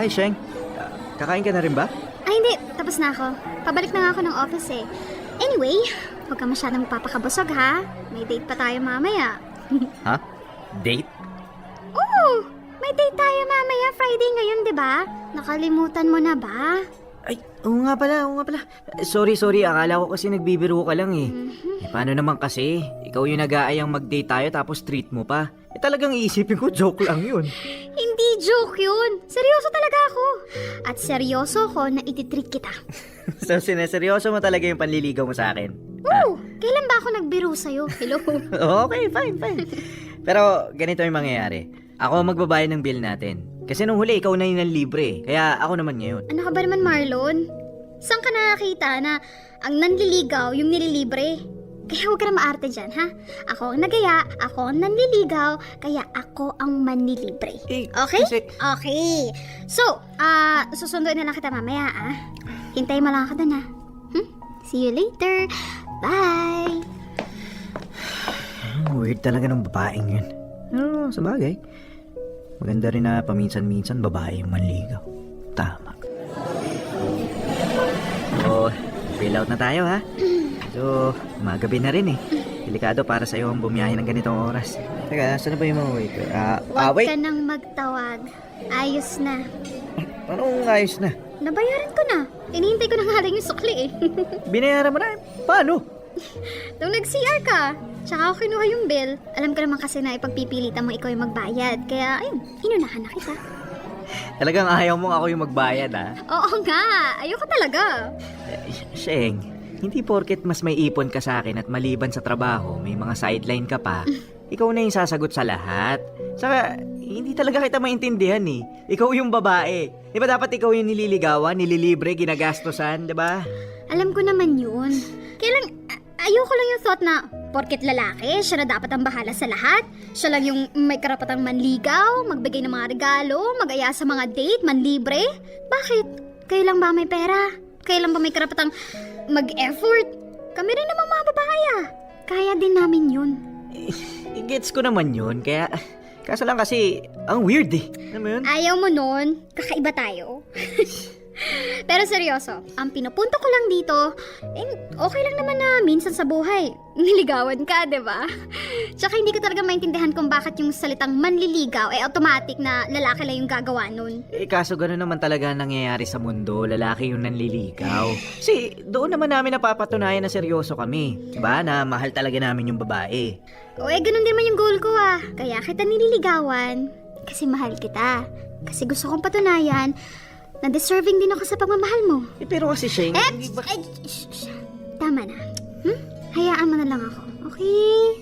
Hi, Sheng. Kakain ka na rin ba? Ay, hindi. Tapos na ako. Pabalik na nga ako ng office eh. Anyway, huwag ka masyadong papakabusog ha. May date pa tayo mamaya. Ha? Date? Oo! May date tayo mamaya. Friday ngayon, di ba? Nakalimutan mo na ba? Ay, oo nga pala. Sorry. Akala ko kasi nagbibiro ka lang eh. Paano naman kasi? Ikaw yung nag-aayang mag-date tayo tapos treat mo pa. Talagang iisipin ko joke lang yun. Hindi joke yun. Seryoso talaga ako. At seryoso ko na ititreat kita. So, sineseryoso mo talaga yung panliligaw mo sa akin? Oo! Kailan ba ako nagbiro sa'yo? Hello? Okay, fine. Pero ganito yung mangyayari. Ako magbabayad ng bill natin. Kasi nung huli, ikaw na yung nanlibre. Kaya ako naman ngayon. Ano ka ba naman, Marlon? Saan ka nakakita na ang nanliligaw yung nililibre? Kaya huwag ka na maarte dyan, ha? Ako ang nagaya, ako ang nanliligaw, kaya ako ang manlilibre. Okay? Okay. So, susunduin na lang kita mamaya, ah. Hintayin mo lang ako dun, ha? See you later. Bye! Weird talaga ng babaeng yun. Sa bagay. Maganda rin na paminsan-minsan babae yung manligaw. Tama. So, bail out na tayo ha. So, magabi na rin eh. Delikado para sa'yo ang bumiyahe ng ganitong oras. Teka, saan na ba yung mga waiter? Huwag wait. ka nang magtawag. Ayos na. Anong ayos na? Nabayaran ko na. Inihintay ko na nga rin yung sukli eh. Binayaran mo na. Paano? Nung nag-CR ka, tsaka ako kinuha yung bill. Alam ko naman kasi na ipagpipilitan mo ikaw yung magbayad. Kaya, ayun, inunahan na kita. Talagang ayaw mong ako yung magbayad ha? Oo nga, ayoko talaga. Sheng, hindi porket mas may ipon ka sa akin at maliban sa trabaho, may mga sideline ka pa, ikaw na yung sasagot sa lahat. Saka, hindi talaga kita maintindihan eh. Ikaw yung babae. Di ba dapat ikaw yung nililigawan, nililibre, ginagastosan, di ba? Alam ko naman yun. Kailan, ayoko lang yung thought na porket lalaki, siya na dapat ang bahala sa lahat. Siya lang yung may karapatang manligaw, magbigay ng mga regalo, mag-aya sa mga date, manlibre. Bakit? Kayo lang ba may pera? Kayo lang ba may karapatang mag-effort? Kami rin namang mga babae ah. Kaya din namin yun. Gets ko naman yun, kaya... Kaso lang kasi, ang weird eh. Alam mo yun? Ayaw mo nun, kakaiba tayo. Pero seryoso, ang pinupunto ko lang dito, okay lang naman na minsan sa buhay, niligawan ka, diba? Tsaka hindi ko talaga maintindihan kung bakit yung salitang manliligaw automatic na lalaki lang yung gagawa nun. Kaso gano'n naman talaga nangyayari sa mundo, lalaki yung nanliligaw. Kasi doon naman namin napapatunayan na seryoso kami. Diba? Na mahal talaga namin yung babae. Ganun din man yung goal ko ah. Kaya kita nililigawan, kasi mahal kita. Kasi gusto kong patunayan na deserving din ako sa pagmamahal mo. Pero kasi Sheng, Tama na. Hayaan mo na lang ako, okay?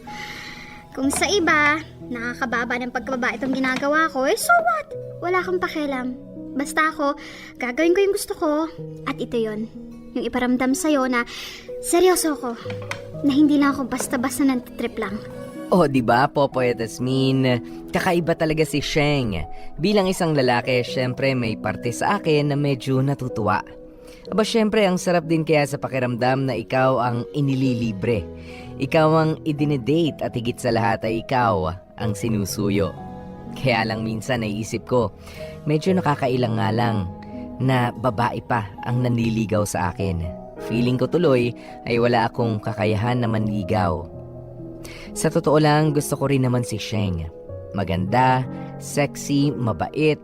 Kung sa iba, nakakababa ng pagkababa itong ginagawa ko, so what? Wala kang pakialam. Basta ako, gagawin ko yung gusto ko. At ito yon, yung iparamdam sa'yo na seryoso ko. Na hindi lang ako basta-basta nantitrip lang. Oh, di ba, Popoy at Asmin? Kakaiba talaga si Sheng. Bilang isang lalaki, syempre may parte sa akin na medyo natutuwa. Aba, syempre, ang sarap din kaya sa pakiramdam na ikaw ang inililibre. Ikaw ang idinedate at higit sa lahat ay ikaw ang sinusuyo. Kaya lang minsan naisip ko, medyo nakakailang nga lang na babae pa ang nanliligaw sa akin. Feeling ko tuloy ay wala akong kakayahan na manligaw. Sa totoo lang, gusto ko rin naman si Sheng. Maganda, sexy, mabait,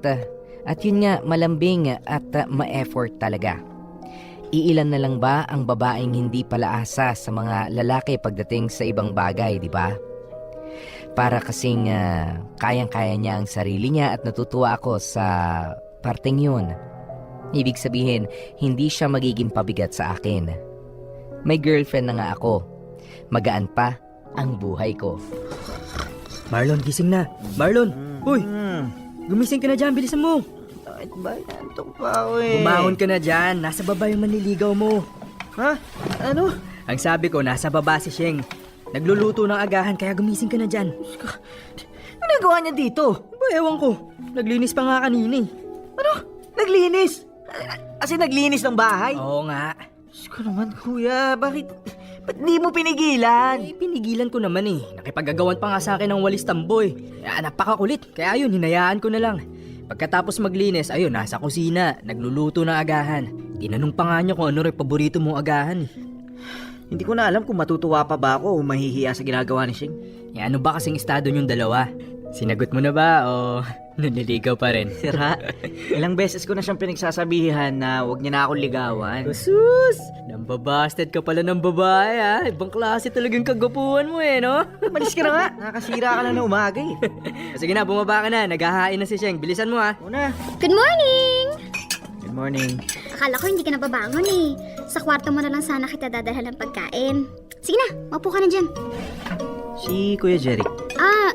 at yun nga, malambing at ma-effort talaga. Iilan na lang ba ang babaeng hindi palaasa sa mga lalaki pagdating sa ibang bagay, di ba? Para kasing kayang-kaya niya ang sarili niya at natutuwa ako sa parteng yun. Ibig sabihin, hindi siya magiging pabigat sa akin. May girlfriend na nga ako. Magaan pa ang buhay ko. Marlon, gising na. Marlon, uy, gumising ka na dyan, bilisan mo. Bakit ba? Nantok pa ako eh. Bumahon ka na dyan, nasa baba yung manliligaw mo. Ha? Ano? Ang sabi ko, nasa baba si Sheng. Nagluluto ng agahan, kaya gumising ka na dyan. Ano nagawa niya dito? Ba, ewan ko. Naglinis pa nga kanina eh. Ano? Naglinis? Kasi naglinis ng bahay? Oo nga. Diyos ko naman, kuya. Ba't di mo pinigilan? Pinigilan ko naman eh. Nakipagagawan pa nga sa akin ng walis tamboy. Napakakulit. Kaya yun, hinayaan ko na lang. Pagkatapos maglinis, ayun, nasa kusina, nagluluto ng agahan. Tinanong pa nga niya kung ano rin paborito mong agahan eh. Hindi ko na alam kung matutuwa pa ba ako o mahihiya sa ginagawa ni Sheng. Eh, ano ba kasing estado niyong dalawa? Sinagot mo na ba o nanliligaw pa rin? Sira, ilang beses ko na siyang pinagsasabihan na huwag niya na akong ligawan. Sus! Nambabasted ka pala ng babae ha. Ibang klase talagang kagapuhan mo eh, no? Malis ka na nga, nakakasira ka na umaga eh. Sige na, bumaba ka na. Naghahain na si Sheng. Bilisan mo ha. Una, Good morning! good morning. Akala ko hindi ka nababangon eh. Sa kwarto mo na lang sana kita dadalhan ng pagkain. Sige na, maupo ka na dyan. Si Kuya Jeric.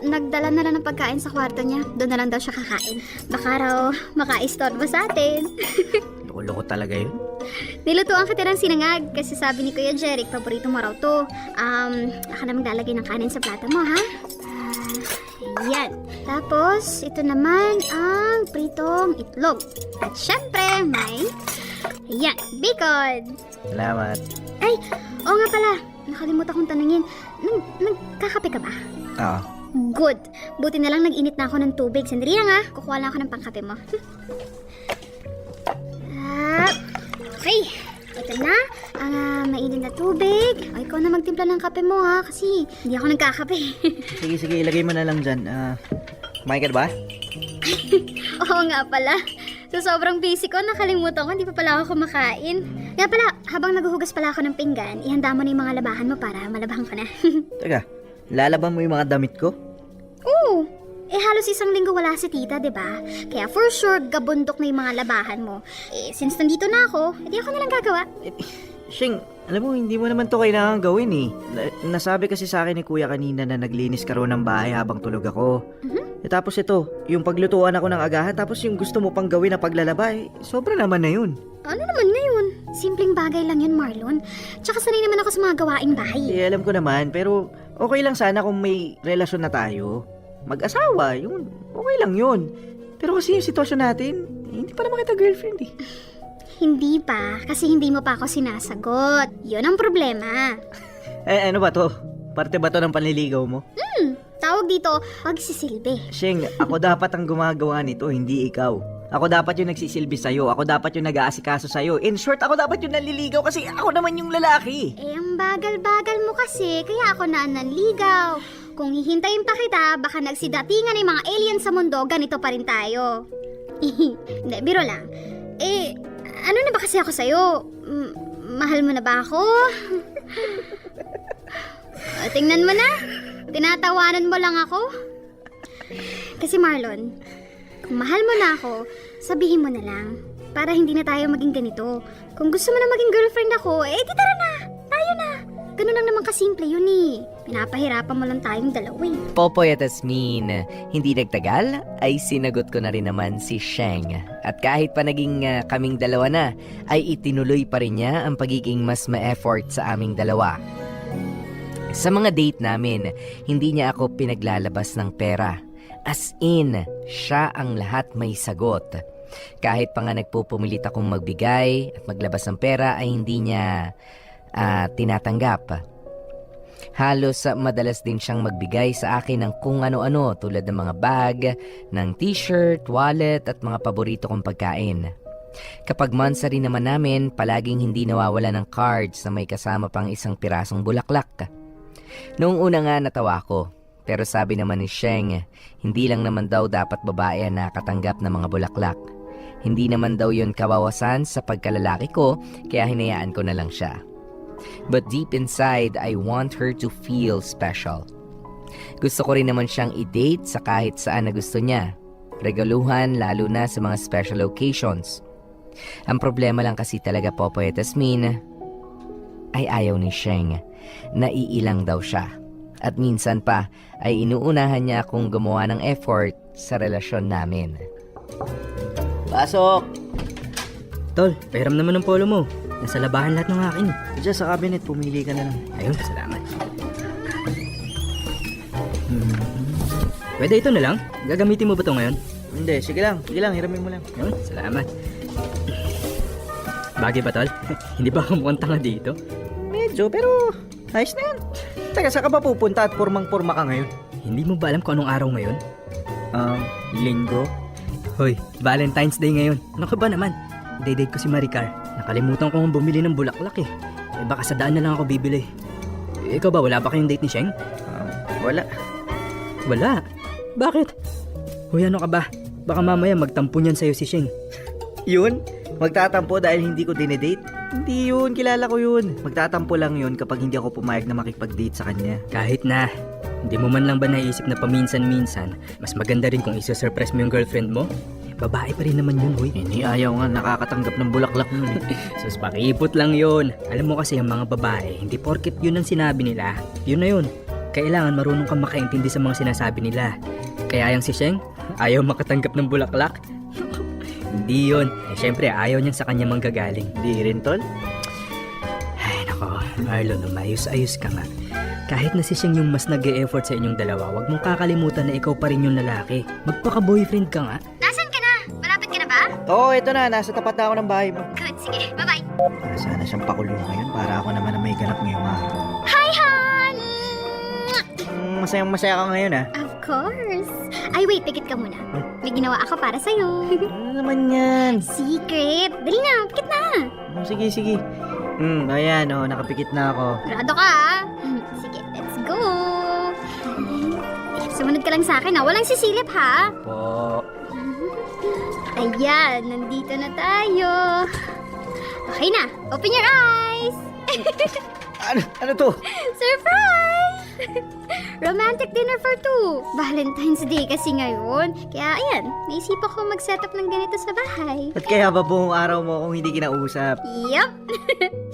Nagdala na lang ng pagkain sa kwarto niya. Doon na lang daw siya kakain. Baka raw makaistorbo sa atin. Loko-loko talaga yun. Nilutuan kita ng sinangag kasi sabi ni Kuya Jeric, paborito mo raw to. Ako na maglalagay ng kanin sa plato mo, ha? Yan. Tapos, ito naman ang pritong itlog. At syempre, may... Yan, bacon. Salamat. Ay, oo nga pala. Nakalimutan kong tanungin. Nagkakape ka ba? Oo. Good. Buti na lang nag-init na ako ng tubig. Sandali lang ha. Kukuha lang ako ng pangkape mo. Okay. Ito na. Ang mainit na tubig. O, ikaw na magtimpla ng kape mo ha. Kasi hindi ako nagkakape. Sige, ilagay mo na lang dyan. Kumain ka na ba? Oo nga pala. So sobrang busy ko, nakalimutan ko, hindi pa pala ako kumakain. Kaya pala, habang naghuhugas pala ako ng pinggan, ihanda mo na yung mga labahan mo para malabahan ko na. Teka, lalaban mo yung mga damit ko? Oo. Halos isang linggo wala si tita, 'di ba? Kaya for sure, gabundok na yung mga labahan mo. Since nandito na ako, edi ako na lang gagawa. Sheng, alam mo, hindi mo naman to kailangan gawin eh. Nasabi kasi sa akin ni Kuya kanina na naglinis ka raw ng bahay habang tulog ako. Tapos ito, yung paglutuan ako ng agahan, tapos yung gusto mo pang gawin na paglalaba, sobra naman na yun. Ano naman na yun? Simpleng bagay lang yun, Marlon. Tsaka sanay naman ako sa mga gawaing bahay. Alam ko naman, pero okay lang sana kung may relasyon na tayo. Mag-asawa, yun, okay lang yun. Pero kasi yung sitwasyon natin, hindi pa naman kita girlfriend eh. Hindi pa, kasi hindi mo pa ako sinasagot. Yun ang problema. Ano ba to? Parte ba to ng panliligaw mo? Tawag dito, pagsisilbi. Sheng, ako dapat ang gumagawa nito, hindi ikaw. Ako dapat yung nagsisilbi sa'yo. Ako dapat yung nag-aasikaso sa'yo. In short, ako dapat yung nanliligaw kasi ako naman yung lalaki. Ang bagal-bagal mo kasi, kaya ako na nanligaw. Kung hihintayin pa kita, baka nagsidatingan ng mga alien sa mundo, ganito pa rin tayo. Hindi, biro lang. Ano na ba kasi ako sa'yo? Mahal mo na ba ako? Tingnan mo na. Tinatawanan mo lang ako. Kasi Marlon, kung mahal mo na ako, sabihin mo na lang. Para hindi na tayo maging ganito. Kung gusto mo na maging girlfriend ako, di tara na. Tayo na. Ganun lang naman kasimple yun eh. Pinapahirapan mo lang tayong dalawa eh. Popoy at Asmin, hindi nagtagal ay sinagot ko na rin naman si Sheng. At kahit pa naging kaming dalawa na, ay itinuloy pa rin niya ang pagiging mas ma-effort sa aming dalawa. Sa mga date namin, hindi niya ako pinaglalabas ng pera. As in, siya ang lahat may sagot. Kahit pa nga nagpupumilit akong magbigay at maglabas ng pera ay hindi niya tinatanggap. Halos madalas din siyang magbigay sa akin ng kung ano-ano tulad ng mga bag, ng t-shirt, wallet at mga paborito kong pagkain. Kapag monthsary naman namin, palaging hindi nawawala ng cards na may kasama pang isang pirasong bulaklak. Noong una nga natawa ko, pero sabi naman ni Sheng, hindi lang naman daw dapat babae ang nakatanggap ng mga bulaklak. Hindi naman daw yon kawawasan sa pagkalalaki ko, kaya hinayaan ko na lang siya. But deep inside, I want her to feel special. Gusto ko rin naman siyang i-date sa kahit saan na gusto niya. Regaluhan lalo na sa mga special occasions. Ang problema lang kasi talaga, Popoy at Asmin, ay ayaw ni Sheng. Naiilang daw siya. At minsan pa ay inuunahan niya akong gumawa ng effort sa relasyon namin. Pasok! Tol, pahiram naman ng polo mo. Nasa labahan lahat ng akin. Diyan sa cabinet, pumili ka na lang. Ayun, salamat. Pwede ito na lang? Gagamitin mo ba ito ngayon? Hindi, sige lang, hiramin mo lang. Ayun, salamat. Bagay ba, tol? Hindi ba ako mukhang tanga dito? Medyo, pero ayos na yan. Teka, saan ka ba pupunta at pormang-porma ka ngayon? Hindi mo ba alam kung anong araw ngayon? Linggo? Hoy, Valentine's Day ngayon. Ano ka ba naman? Date ko si Maricar. Nakalimutan kong bumili ng bulaklak eh. Baka sa daan na lang ako bibili. Ikaw ba, wala ba kayong date ni Sheng? Wala. Wala. Bakit? Hoy, ano ka ba? Baka mamaya magtampo niyan sa'yo si Sheng. Yun? Magtatampo dahil hindi ko dinedate? Hindi yun, kilala ko yun. Magtatampo lang yun kapag hindi ako pumayag na makipag-date sa kanya. Kahit na, hindi mo man lang ba naisip na paminsan-minsan, mas maganda rin kung isa-surprise mo yung girlfriend mo? Babae pa rin naman yun, hoy. Hindi ayaw nga nakakatanggap ng bulaklak nun eh. Sus, pakipot lang yun. Alam mo kasi ang mga babae, hindi porket yun ang sinabi nila. Yun na yun. Kailangan marunong kang makaintindi sa mga sinasabi nila. Kaya yung si Sheng, ayaw makatanggap ng bulaklak. Hindi yun. Syempre, ayaw niyan sa kanya manggagaling. Hindi rin, tol? Ay, nako. Marlon, umayos-ayos ka nga. Kahit na si Sheng yung mas nag-e-effort sa inyong dalawa, wag mong kakalimutan na ikaw pa rin yung lalaki. Magpaka-boyfriend ka nga. Nasaan ka na? Malapit ka na ba? Oo, ito na. Nasa tapat na ako ng bahay mo. Good, sige. Bye-bye. Sana siyang pakulo ngayon para ako naman ang may ganap ngayong araw. Hi, hon! Masayang-masaya ka ngayon, ah. Of course. Ay, wait. Pikit ka muna. May ginawa ako para sa'yo. Ano naman yan? Secret. Dali na. Pikit na. Sige, sige. Ayan, nakapikit na ako. Grado ka, ah. Sige, let's go. Sumunod ka lang sa akin, ha? Walang sisilip, ha? Po. Ayan, nandito na tayo. Okay na. Open your eyes. Ano to? Surprise! Romantic dinner for two. Valentine's Day kasi ngayon. Kaya ayan, naisipan ko mag-set up ng ganito sa bahay. At kaya ba buong araw mo kung hindi kinausap? Yup.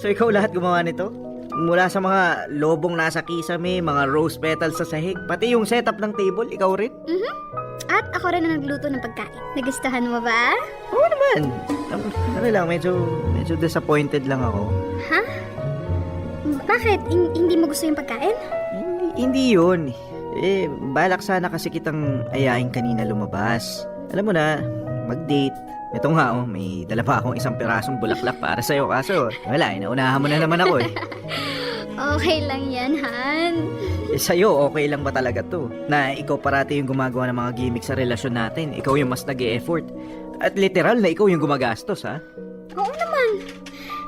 So ikaw lahat gumawa nito? Mula sa mga lobong nasa kisame, mga rose petals sa sahig, pati yung setup ng table, ikaw rin? At ako rin ang nagluto ng pagkain. Nagustuhan mo ba? Oo naman. Ano lang, medyo disappointed lang ako. Ha? Bakit? Hindi mo gusto yung pagkain? Hindi yun. Balak sana kasi kitang ayain kanina lumabas. Alam mo na, mag-date. Ito nga may dala pa akong isang pirasong bulaklak para sa'yo. Kaso, wala, naunahan mo na naman ako eh. Okay lang yan, Han. Sa'yo, okay lang ba talaga to? Na ikaw parati yung gumagawa ng mga gimmick sa relasyon natin. Ikaw yung mas nag-e-effort. At literal na ikaw yung gumagastos, ha? Oo naman.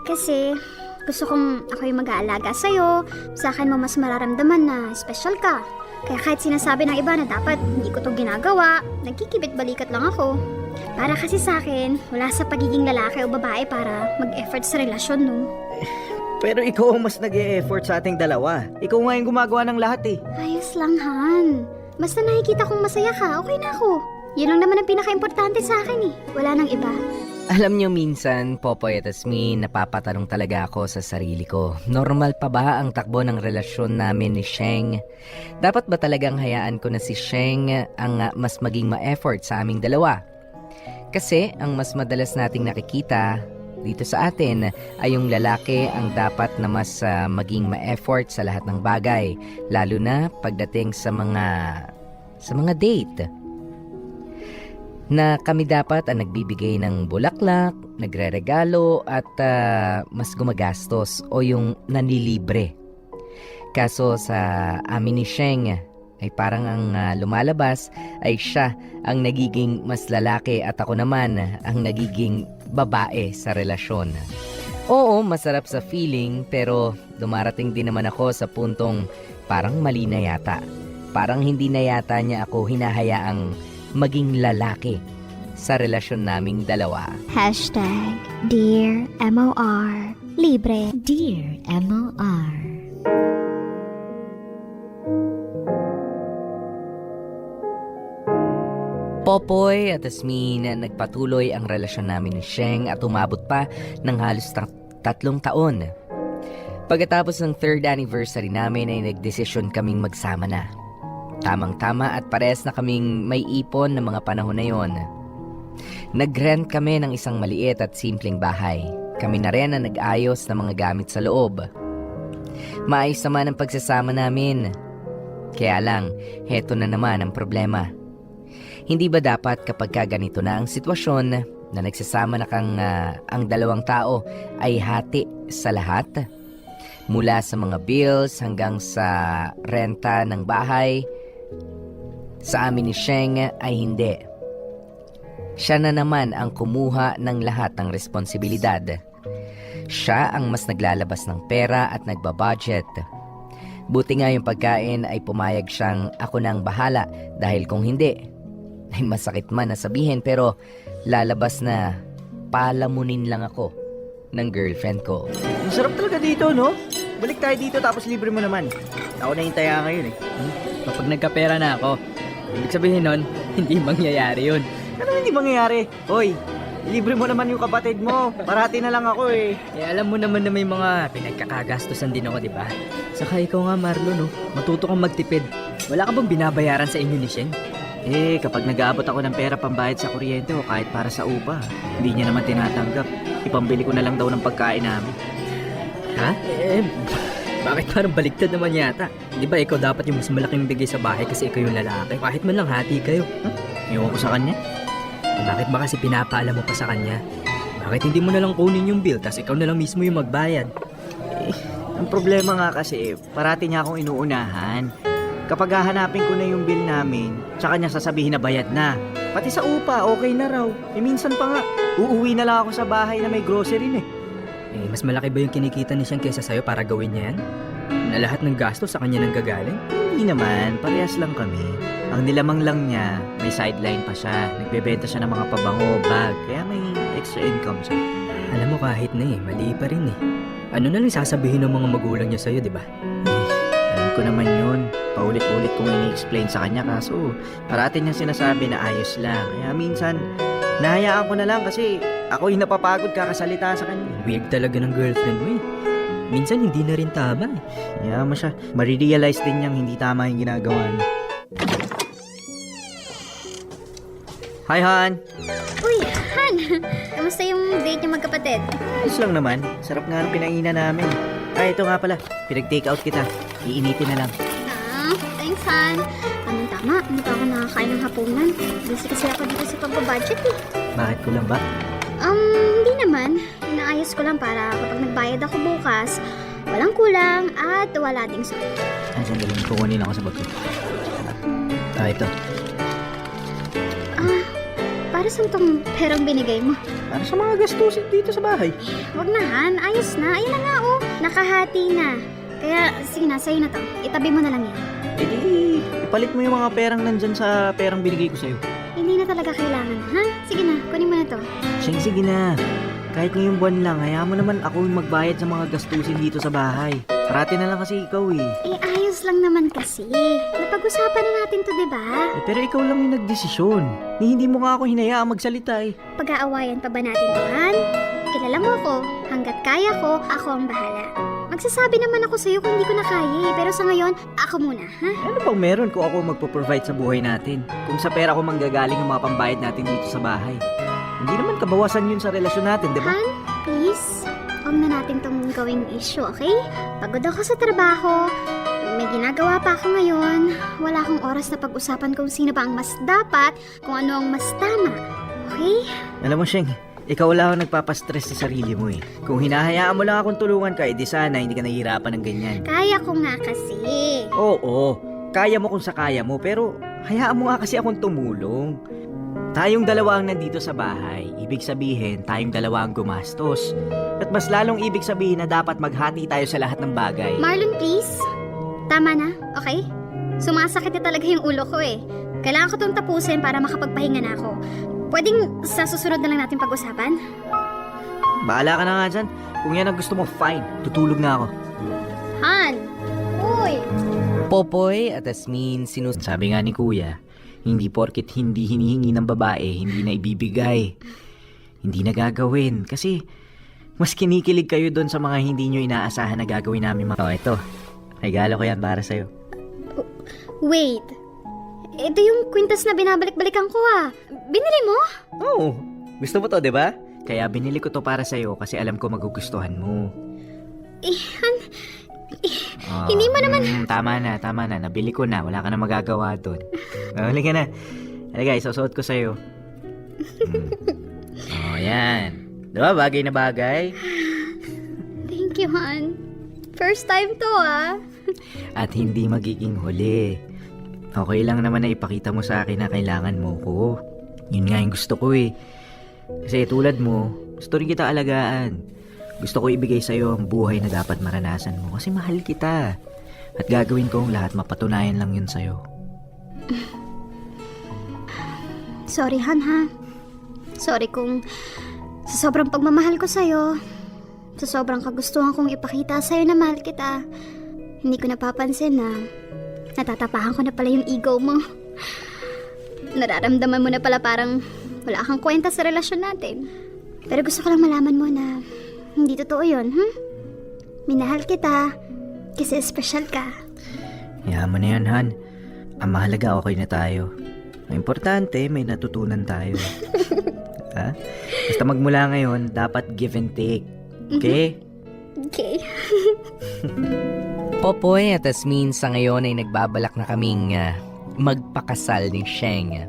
Kasi gusto kong ako yung mag-aalaga sa'yo. Sa akin mo mas mararamdaman na special ka. Kaya kahit sinasabi ng iba na dapat hindi ko to ginagawa, nagkikibit balikat lang ako. Para kasi sa akin, wala sa pagiging lalaki o babae para mag-effort sa relasyon, no? Pero ikaw ang mas nag-e-effort sa ating dalawa. Ikaw nga yung gumagawa ng lahat eh. Ayos lang, Han. Basta nakikita kong masaya ka, okay na ako. Yun lang naman ang pinaka-importante sa akin eh. Wala nang iba. Alam nyo minsan, Popoy at Asmin, napapatanong talaga ako sa sarili ko. Normal pa ba ang takbo ng relasyon namin ni Sheng? Dapat ba talagang hayaan ko na si Sheng ang mas maging ma-effort sa aming dalawa? Kasi ang mas madalas nating nakikita dito sa atin ay yung lalaki ang dapat na mas maging ma-effort sa lahat ng bagay, lalo na pagdating sa mga date. Na kami dapat ang nagbibigay ng bulaklak, nagreregalo at mas gumagastos o yung nanlilibre. Kaso sa amin ni Sheng ay parang ang lumalabas ay siya ang nagiging mas lalaki at ako naman ang nagiging babae sa relasyon. Oo, masarap sa feeling pero dumarating din naman ako sa puntong parang mali na yata. Parang hindi na yata niya ako hinahayaang maging lalaki sa relasyon naming dalawa. Dear MOR Libre. Dear MOR. Popoy at Asmin, nagpatuloy ang relasyon namin ni Sheng at umabot pa ng halos 3 taon. Pagkatapos ng 3rd anniversary namin ay nagdesisyon kaming magsama na. Tamang-tama at parehas na kaming may ipon ng mga panahon na yon. Nag-rent kami ng isang maliit at simpleng bahay. Kami na rin ang nag-ayos ng mga gamit sa loob. Maayos naman ang pagsasama namin. Kaya lang, heto na naman ang problema. Hindi ba dapat kapag ganito na ang sitwasyon na nagsasama na kang ang dalawang tao ay hati sa lahat? Mula sa mga bills hanggang sa renta ng bahay, sa amin ni Sheng ay hindi. Siya na naman ang kumuha ng lahat ng responsibilidad. Siya ang mas naglalabas ng pera at nagbabudget. Buti nga yung pagkain ay pumayag siyang ako na ang bahala dahil kung hindi, ay masakit man na sabihin pero lalabas na palamunin lang ako ng girlfriend ko. Ang sarap talaga dito, no? Balik tayo dito tapos libre mo naman. Ako na yung taya ngayon eh. Kapag nagkapera na ako, ibig sabihin nun, hindi mangyayari yun. Ano hindi mangyayari? Hoy, libre mo naman yung kapatid mo. Parati na lang ako eh. Eh alam mo naman na may mga pinagkakagastusan din ako, di ba? Saka ikaw nga, Marlon, no? Matuto kang magtipid. Wala ka bang binabayaran sa inyo ni Sheng? Eh, kapag nag-aabot ako ng pera pambayad sa kuryente o kahit para sa upa, hindi niya naman tinatanggap. Ipambili ko na lang daw ng pagkain namin. Ha? Bakit parang baliktad naman yata? Di ba ikaw dapat yung mas malaking bigay sa bahay kasi ikaw yung lalaki? Kahit man lang hati kayo. Ewan ko sa kanya. Bakit ba kasi pinapaalam mo pa sa kanya? Bakit hindi mo na lang kunin yung bill tas ikaw na lang mismo yung magbayad? Ang problema nga kasi, parati niya akong inuunahan. Kapag hahanapin ko na yung bill namin, tsaka niya sasabihin na bayad na. Pati sa upa, okay na raw. Eh minsan pa nga, uuwi na lang ako sa bahay na may grocery na eh. Eh, mas malaki ba yung kinikita ni Sheng kaysa sa'yo para gawin niya yan? Na lahat ng gastos sa kanya nang gagaling? Hindi naman, parehas lang kami. Ang nilamang lang niya, may sideline pa siya. Nagbebenta siya ng mga pabango, bag, kaya may extra income siya. Alam mo kahit na mali pa rin eh. Ano na lang sasabihin ng mga magulang niya sa'yo, di ba? Alam ko naman yun. Paulit-ulit kong ini-explain sa kanya kaso parati niya sinasabi na ayos lang. Kaya minsan, nahayaan ko na lang kasi ako yung napapagod kakasalita sa kanya. Weird talaga ng girlfriend mo eh. Minsan hindi na rin tama eh. Kaya mo siya, marirealize din niyang hindi tama yung ginagawa niya. Hi, Han! Uy, Han! Kamusta yung date niyo magkapatid? Ayos lang naman. Sarap nga ng pinainan namin. Ay, ito nga pala. Pinag-take out kita. Iinitin na lang. Thanks, Han. Tama, hindi pa ako nakakain ng hapunan. Busy kasi ako dito sa pagbabudget eh. Bakit ko lang ba? Hindi naman. Inaayos ko lang para kapag nagbayad ako bukas, walang kulang at wala ding sakit. Ay, sandali. Kukunin ako sa bag ko. Ito. Para saan tong perang binigay mo? Para sa mga gastusin dito sa bahay. Wag na, Han. Ayos na. Ayun na nga, oh. Nakahati na. Kaya, sige na, sa'yo na to. Itabi mo na lang yan. Eh di, ipalit mo yung mga perang nandyan sa perang binigay ko sa'yo. Hindi na talaga kailangan, ha? Sige na, kunin mo na to. Sheng, sige na. Kahit ngayong buwan lang, hayaan mo naman ako yung magbayad sa mga gastusin dito sa bahay. Parati na lang kasi ikaw eh. Eh, ayos lang naman kasi. Napag-usapan na natin to, diba? Eh, pero ikaw lang yung nagdesisyon. Hindi mo nga ako hinayaang magsalita eh. Pag-aawayan pa ba natin to, Han? Kilala mo ako. Hanggat kaya ko, ako ang bahala. Magsasabi naman ako sa'yo kung hindi ko na kaya eh. Pero sa ngayon, ako muna, ha? Ano bang meron kung ako magpo-provide sa buhay natin? Kung sa pera ko manggagaling yung mga pambayad natin dito sa bahay. Hindi naman kabawasan yun sa relasyon natin, di ba? Han, please. Huwag na natin tong gawing issue, okay? Pagod ako sa trabaho. May ginagawa pa ako ngayon. Wala akong oras na pag-usapan kung sino pa ang mas dapat, kung ano ang mas tama. Okay? Alam mo, Sheng, ikaw lang ang nagpapastress sa sarili mo eh. Kung hinahayaan mo lang akong tulungan ka, edi sana hindi ka nahihirapan ng ganyan. Kaya ko nga kasi. Oo, kaya mo kung sa kaya mo, pero hayaan mo nga kasi akong tumulong. Tayong dalawa ang nandito sa bahay, ibig sabihin tayong dalawa ang gumastos. At mas lalong ibig sabihin na dapat maghati tayo sa lahat ng bagay. Marlon, please. Tama na, okay? Sumasakit na talaga yung ulo ko eh. Kailangan ko itong tapusin para makapagpahinga na ako. Pwedeng sa susunod na lang natin pag-usapan? Bahala ka na nga dyan. Kung yan ang gusto mo, fine. Tutulog na ako. Han! Uy! Popoy at Asmin Sabi nga ni Kuya, hindi porket hindi hinihingi ng babae, hindi na ibibigay. Hindi na gagawin. Kasi mas kinikilig kayo doon sa mga hindi nyo inaasahan na gagawin namin. Oh, ito. Regalo ko yan para sa'yo. Wait. Ito yung kwintas na binabalik-balikan ko ah. Binili mo? Oo. Gusto mo to, di ba? Kaya binili ko to para sa'yo kasi alam ko magugustuhan mo. Han, hindi mo naman... Tama na. Nabili ko na. Wala ka na magagawa doon. Halika na. Halika, isusuot ko sa'yo. Yan. Diba? Bagay na bagay. Thank you, Han. First time to ah. At hindi magiging huli. Okay lang naman na ipakita mo sa akin na kailangan mo ko. Yun nga yung gusto ko eh. Kasi tulad mo, gusto rin kita alagaan. Gusto ko ibigay sa'yo ang buhay na dapat maranasan mo kasi mahal kita. At gagawin ko ang lahat, mapatunayan lang yun sa'yo. Sorry, Han, ha? Sorry kung sa sobrang pagmamahal ko sa'yo, sa sobrang kagustuhan kong ipakita sa'yo na mahal kita, hindi ko napapansin na natatapakan ko na pala yung ego mo. Nararamdaman mo na pala parang wala kang kwenta sa relasyon natin. Pero gusto ko lang malaman mo na hindi totoo yun, Minahal kita kasi special ka. Yaman na yan, Han. Ang mahalaga, okay na tayo. Ang importante, may natutunan tayo. Ha? Basta magmula ngayon, dapat give and take. Okay? Okay. Popoy at Asmin sa ngayon ay nagbabalak na kaming magpakasal ni Sheng.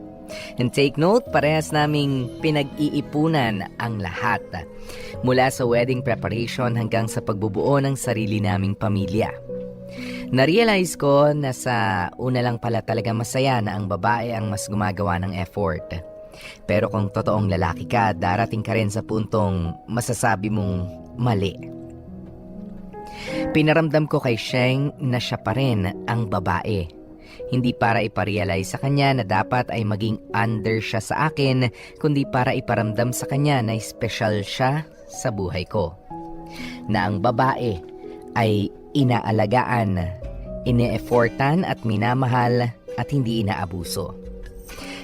And take note, parehas naming pinag-iipunan ang lahat. Mula sa wedding preparation hanggang sa pagbubuo ng sarili naming pamilya. Narealize ko na sa una lang pala talaga masaya na ang babae ang mas gumagawa ng effort. Pero kung totoong lalaki ka, darating ka rin sa puntong masasabi mong mali. Pinaramdam ko kay Sheng na siya pa rin ang babae. Hindi para iparealize sa kanya na dapat ay maging under siya sa akin, kundi para iparamdam sa kanya na special siya sa buhay ko. Na ang babae ay inaalagaan, ine-effortan at minamahal at hindi inaabuso.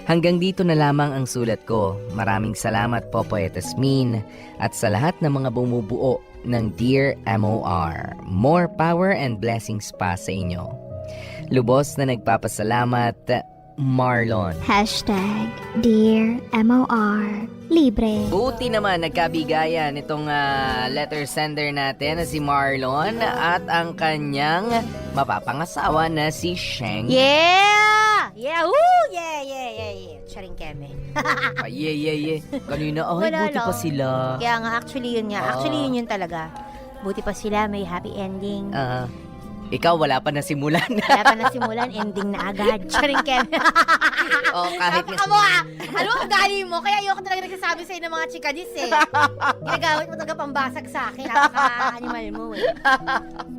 Hanggang dito na lamang ang sulat ko. Maraming salamat Popoy at Asmin at sa lahat ng mga bumubuo ng Dear MOR. More power and blessings pa sa inyo. Lubos na nagpapasalamat, Marlon. Hashtag Dear MOR Libre. Buti naman nagkabigayan itong letter sender natin na si Marlon at ang kanyang mapapangasawa na si Sheng. Yeah! Yeah! Woo! Yeah! Charing keme. Yeah. Kanina, Wala buti pa lang. sila. Kaya nga, actually yun nga. Actually yun talaga. Buti pa sila, may happy ending. Ikaw, wala pa nasimulan. Wala pa nasimulan, ending na agad. Charing keme. Kahit Napaka mo Ano ang gali mo? Kaya ayoko talaga nagsasabi sa'yo ng mga chikadis Ginagamit mo talaga pambasag sa akin. Napaka-animal mo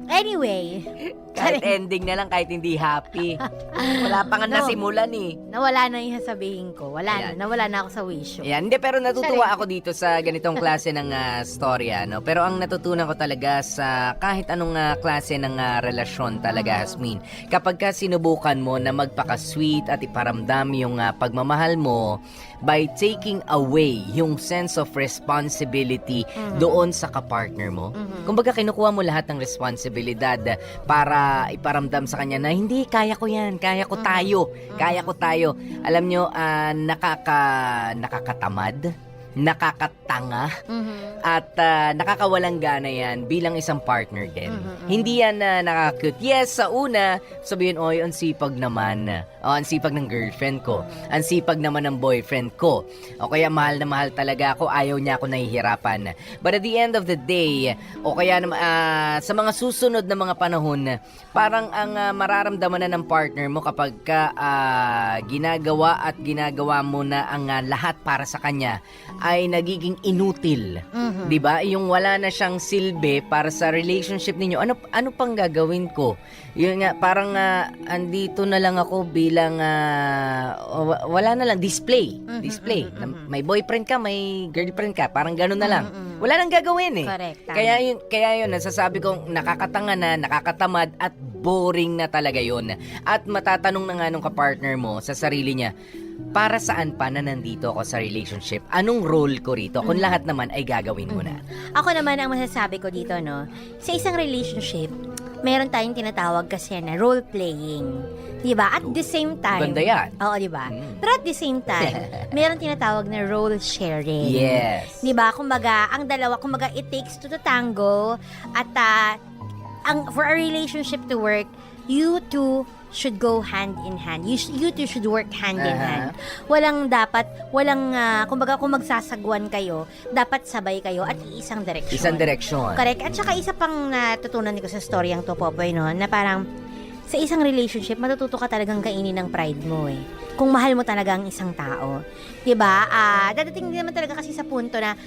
Anyway. kahit ending na lang, kahit hindi happy. Wala pa nga No. nasimulan Nawala na yung sasabihin ko. Ayan. Nawala na ako sa wish. Yan, hindi, pero natutuwa ako dito sa ganitong klase ng storya, no? Pero ang natutunan ko talaga sa kahit anong klase ng relasyon talaga, Asmin, kapag ka sinubukan mo na magpaka-sweet at iparamdam yung pagmamahal mo by taking away yung sense of responsibility doon sa kapartner mo. Kumbaga, kinukuha mo lahat ng responsibilidad para iparamdam sa kanya na hindi, kaya ko yan, kaya ko tayo. Alam nyo, nakakatamad, nakakatanga, at nakakawalang gana yan bilang isang partner din. Hindi yan nakaka-cute. Yes, sa una, sabihin, oy, ang sipag naman. Ang sipag ng girlfriend ko. Ang sipag naman ng boyfriend ko. O kaya mahal na mahal talaga ako, ayaw niya ako nahihirapan. But at the end of the day, o kaya sa mga susunod na mga panahon, parang ang mararamdaman na ng partner mo kapag ka ginagawa mo na ang lahat para sa kanya, ay nagiging inutil. 'Di ba? Yung wala na siyang silbi para sa relationship ninyo. Ano pang gagawin ko? Yun nga, parang andito na lang ako bilang wala na lang display. May boyfriend ka, may girlfriend ka, parang gano'n na lang. Wala nang gagawin Correct. Tama. Kaya yun, nasasabi kong nakakatanga na, nakakatamad at boring na talaga yun. At matatanong na nga nung kapartner mo sa sarili niya, para saan pa na nandito ako sa relationship? Anong role ko rito? Kung lahat naman ay gagawin mo na. Ako naman ang masasabi ko dito, sa isang relationship, meron tayong tinatawag kasi na role-playing. Diba? At the same time... Ganda yan. Oo, diba? Pero at the same time, meron tinatawag na role-sharing. Yes. Diba? Kumbaga, ang dalawa, it takes two to tango. At for a relationship to work, you two should go hand in hand. You two should work hand in hand. Walang, kumbaga kung magsasagwan kayo, dapat sabay kayo at isang direksyon. Isang direksyon. Correct. At saka isa pang natutunan ko sa storyang to, Popoy, na parang sa isang relationship, matututo ka talagang kainin ng pride mo eh. Kung mahal mo talaga ang isang tao. 'Di ba? Dadating din naman talaga kasi sa punto na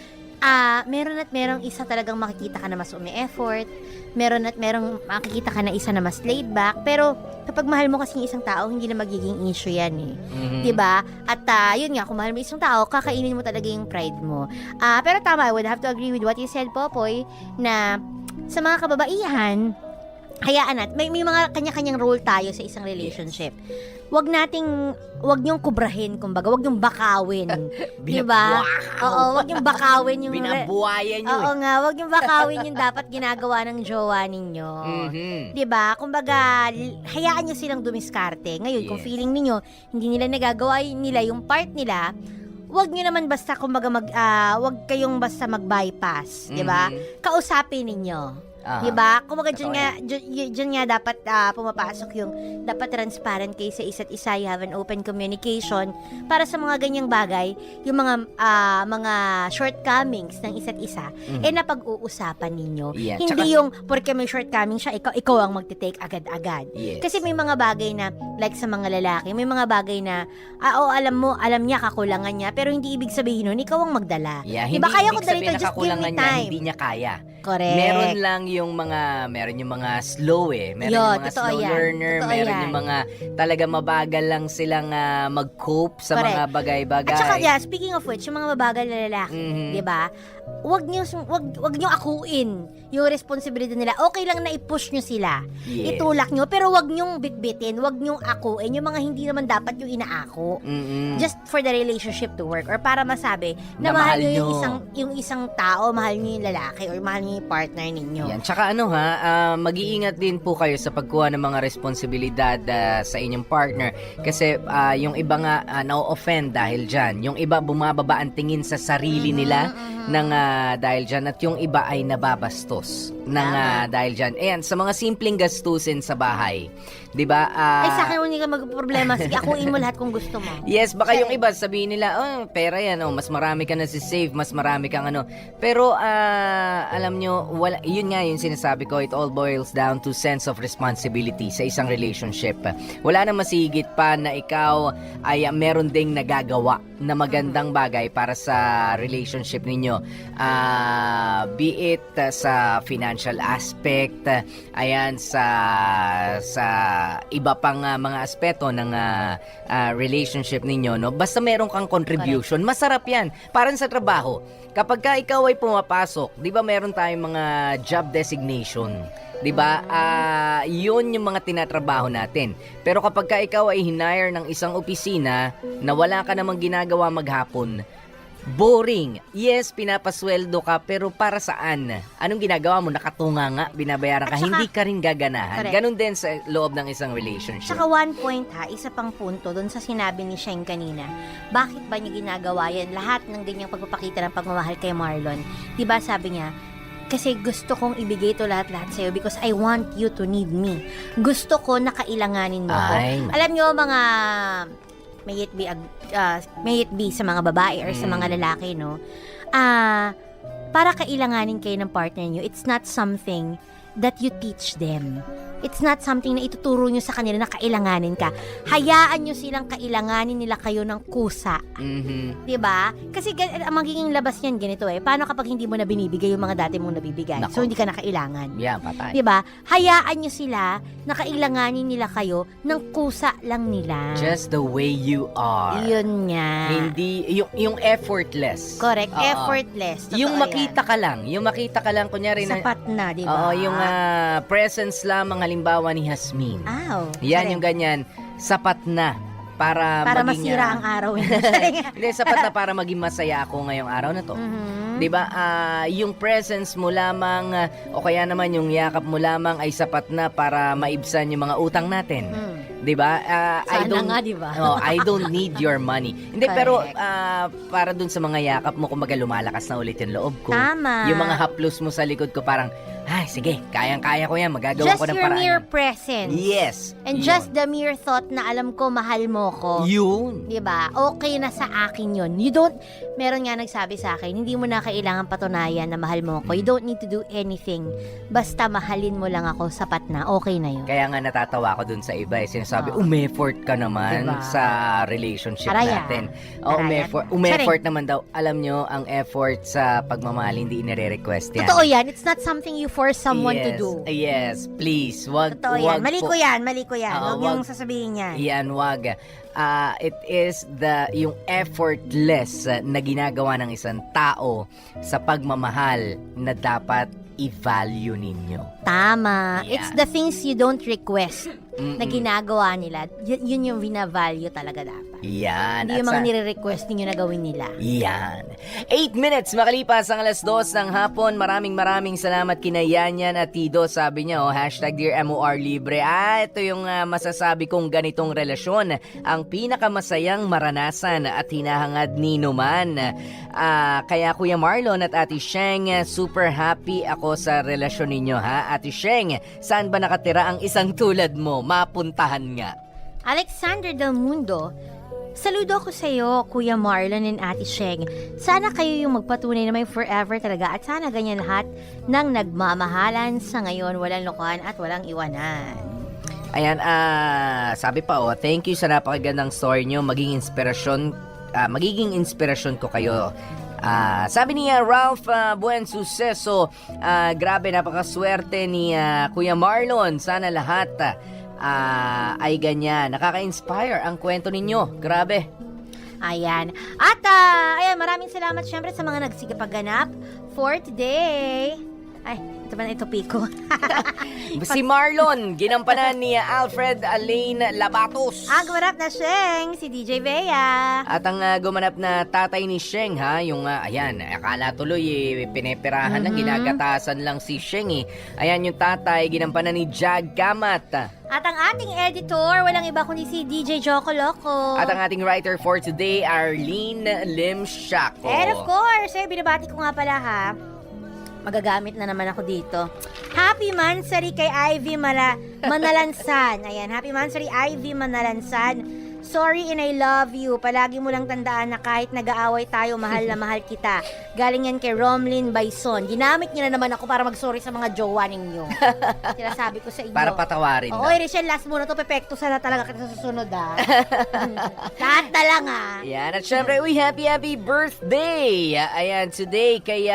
meron at merong isa talagang makikita ka na mas umi-effort. Meron at merong makikita ka na isa na mas laid back. Pero kapag mahal mo kasi yung isang tao, hindi na magiging issue yan eh. Mhm. 'Di ba? At yun nga, kung mahal mo isang tao, kakainin mo talaga yung pride mo. Pero tama, I would have to agree with what you said, Popoy, na sa mga kababaihan, hayaan natin, may mga kanya-kanyang role tayo sa isang relationship. Wag niyong kubrahin, kumbaga, wag niyong bakawin. 'Di ba? Oo, wag niyong bakawin yung Binabuhayan nyo. Oo nga, wag niyong bakawin yung dapat ginagawa ng jowa ninyo. Mhm. 'Di ba? Kumbaga, hayaan niyo silang dumiskarte. Ngayon, kung Yes. feeling niyo hindi nila nagagawa nila yung part nila, wag niyo naman basta kumbaga wag kayong basta mag-bypass, 'di ba? Mhm. Kausapin ninyo. Ah. 'Di ba? Kumbaga Totoo dyan nga dapat pumapasok yung dapat transparent kayo sa isa't isa, you have an open communication para sa mga ganyang bagay, yung mga shortcomings ng isa't isa napag-uusapan ninyo. Yeah, Hindi yung porque may shortcoming siya, ikaw ang magte-take agad-agad. Yes. Kasi may mga bagay na like sa mga lalaki, may mga bagay na alam niya kakulangan niya, pero hindi ibig sabihin nun ikaw ang magdala. Yeah, Diba? hindi Kaya ibig ko dalito, sabihin na just give kakulangan me niya, time. hindi niya kaya. Correct. Meron lang meron yung mga slow eh. Meron Yun, yung mga totoo slow yan. learner, Totoo meron yan. yung mga talaga mabagal lang silang mag-cope sa Correct. mga bagay-bagay. At saka, speaking of which, yung mga babagal na lalaki, Mhm. 'di ba? Wag niyo akuin yung responsibilidad nila. Okay lang na i-push niyo sila. Yes. Itulak niyo, pero wag niyo bitbitin, wag niyo akuin yung mga hindi naman dapat yung inaako. Mhm. Just for the relationship to work or para masabi Na na mahal mahal niyo nyo. yung isang tao, mahal niyo yung lalaki or mahal niyo yung partner ninyo. Yan. Tsaka mag-iingat din po kayo sa pagkuha ng mga responsibilidad sa inyong partner. Kasi yung iba nga na-offend dahil dyan. Yung iba bumababa ang tingin sa sarili nila ng dahil dyan. At yung iba ay nababastos ng dahil dyan. Ayan, sa mga simpleng gastusin sa bahay. 'Di ba? Ay, sa akin, hindi ka magproblema. Sige, akuin mo lahat kung gusto mo. Yes, baka yung iba sabihin nila, pera yan, mas marami ka na save, mas marami kang ano. Pero alam nyo, yun nga yung sinasabi ko, it all boils down to sense of responsibility sa isang relationship. Wala na masigit pa na ikaw ay meron ding nagagawa na magandang bagay para sa relationship ninyo. Be it sa financial aspect, ayan, sa iba pang mga aspeto ng relationship ninyo, no? Basta meron kang contribution, masarap yan. Parang sa trabaho, kapag ka ikaw ay pumapasok, di ba meron tayong mga job designation? 'Di ba? Yun yung mga tinatrabaho natin. Pero kapag ka ikaw ay hinire ng isang opisina na wala ka namang ginagawa maghapon, boring. Yes, pinapasweldo ka, pero para saan? Anong ginagawa mo? Nakatunga nga, binabayaran ka, At saka- hindi ka rin gaganahan. Correct. Ganon din sa loob ng isang relationship. Saka one point isa pang punto doon sa sinabi ni Sheng kanina. Bakit ba niya ginagawa yan? Lahat ng ganyang pagpapakita ng pagmamahal kay Marlon. Diba sabi niya, kasi gusto kong ibigay to lahat-lahat sa'yo because I want you to need me. Gusto ko na kailanganin mo ko. Ay, Alam niyo mga may it be sa mga babae or sa mga lalaki, no? Para kailanganin kayo ng partner niyo, it's not something that you teach them. It's not something na ituturo nyo sa kanila na kailanganin ka. Hayaan nyo silang kailanganin nila kayo ng kusa. mhm. 'Di ba? Kasi ang magiging labas niyan ganito Paano kapag hindi mo na binibigay yung mga dati mong nabibigay? Nako. So hindi ka na kailangan. Yan, patay. 'Di ba? Hayaan nyo sila na kailanganin nila kayo ng kusa lang nila. Just the way you are. Yun nga. Hindi, yung effortless. Correct. Oo. Effortless. Totoo Yung yan. makita ka lang, kunyari na, Sapat na, 'di ba? oo, yung presence lamang halimbawa ni Hasmin. Yan, yung ganyan, sapat na para maging, masira ang araw niya. hindi, sapat na para maging masaya ako ngayong araw na to. Mhm. 'Di ba? Yung presence mo lamang o kaya naman yung yakap mo lamang ay sapat na para maibsan yung mga utang natin. Mm. 'Di ba? Sana nga, 'di ba? I don't need your money. Hindi, Correct. pero para dun sa mga yakap mo, kumbaga lumalakas na ulit yung loob ko. Tama. Yung mga haplos mo sa likod ko, parang Ay, sige, kayang-kaya ko yan. Magagawa Just ko ng your paraan. mere yan. presence. Yes. And yun. just the mere thought na alam ko mahal mo ko. Yun. Diba? Okay na sa akin yun. Meron nga nagsabi sa akin, hindi mo na kailangan patunayan na mahal mo ko. You don't need to do anything. Basta mahalin mo lang ako, sapat na. Okay na yun. Kaya nga natatawa ko dun sa iba. Sinasabi, Oo. umeffort ka naman Diba? sa relationship Araya. natin. Araya. Umeffort naman daw. Alam nyo, ang effort sa pagmamahal hindi inire-request yan. Totoo yan. It's not something you force someone to do. Yes, please. Wag, Totoo yan. wag Mali po- ko yan. Mali ko yan. Oo, Huwag yung wag. sasabihin yan. Yan, wag. It is yung effortless na ginagawa ng isang tao sa pagmamahal na dapat i-value ninyo. Tama. Yeah. It's the things you don't request na Mm-mm. ginagawa nila. Yun yung vina-value talaga dapat. Yan. Hindi At yung mga sa- nire-request ninyo na gawin nila. Yan. 8 minutes makalipas ang 2:00 ng hapon. Maraming salamat kina Yanyan at Tido. Sabi niya, hashtag Dear MOR Libre. Ito yung masasabi kong ganitong relasyon. Ang pinakamasayang maranasan at hinahangad ni Numan. Kaya Kuya Marlon at Ate Sheng, super happy ako sa relasyon ninyo ha. Ate Sheng, saan ba nakatira ang isang tulad mo? Mapuntahan nga. Alexander Del Mundo, saludo ako sa iyo, Kuya Marlon and Ate Sheng. Sana kayo yung magpatunay na may forever talaga at sana ganyan lahat ng nagmamahalan sa ngayon, walang lokohan at walang iwanan. Ayan, sabi pa thank you sa napakagandang story nyo. Magiging inspirasyon ko kayo. Sabi ni Ralph Buen Suceso, grabe napakaswerte ni Kuya Marlon. Sana lahat ay ganyan. Nakaka-inspire ang kwento ninyo. Grabe. Ayan. At, ayan, maraming salamat syempre sa mga nagsigapaganap for today. Ay, ito ba na ito, Pico? Si Marlon, ginampanan ni Alfred Alain Labatos. Ang gumanap na Sheng, si DJ Bea. At ang gumanap na tatay ni Sheng yung ayan, akala tuloy pineperahan lang, ginagatasan lang si Sheng Ayan yung tatay, ginampanan ni Jag Kamat. At ang ating editor, walang iba kundi si DJ Joko Loco. At ang ating writer for today, Arlene Lim Shaco. And of course, binabati ko nga pala ha. Magagamit na naman ako dito. Happy Mansari kay Ivy Manalansan. Ayan, Happy Mansari Ivy Manalansan. Sorry and I love you. Palagi mo lang tandaan na kahit nag-aaway tayo, mahal na mahal kita. Galing yan kay Romlin Bison. Ginamit niya na naman ako para mag-sorry sa mga jowa ninyo. Sinasabi ko sa inyo. Para patawarin Oo, Rachel, last mo na to. Pepekto sana talaga kita sa susunod Lahat na lang Ayan, at syempre, happy birthday! Ayan, today kay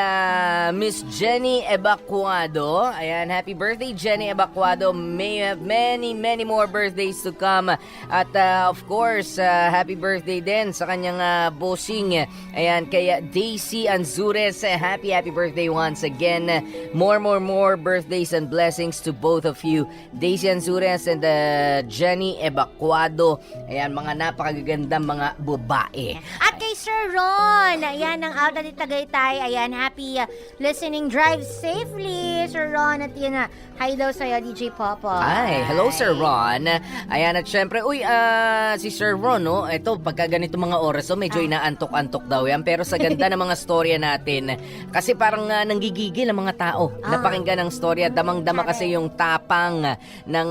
Miss Jenny Ebacuado. Ayan, happy birthday, Jenny Ebacuado. May you have many more birthdays to come. At of course, happy birthday din sa kanyang bossing. Ayan, kay Daisy Anzures. Happy birthday once again. More birthdays and blessings to both of you. Daisy Anzures and Jenny Ebacuado. Ayan, mga napakagandang mga babae. At kay Sir Ron, ayan, ng Alta de Tagaytay, ayan, happy listening, drive safely, Sir Ron, at yan hi daw sa'yo, DJ Popo. Ay, hello Sir Ron. Ayan, at syempre, si Sir Ron, ito, pagka ganito mga oras, medyo inaantok-antok daw yan, pero sa ganda ng mga storya natin, kasi parang nanggigigil ang mga tao, napakinggan ng storya, damang-dama kasi yung tapang ng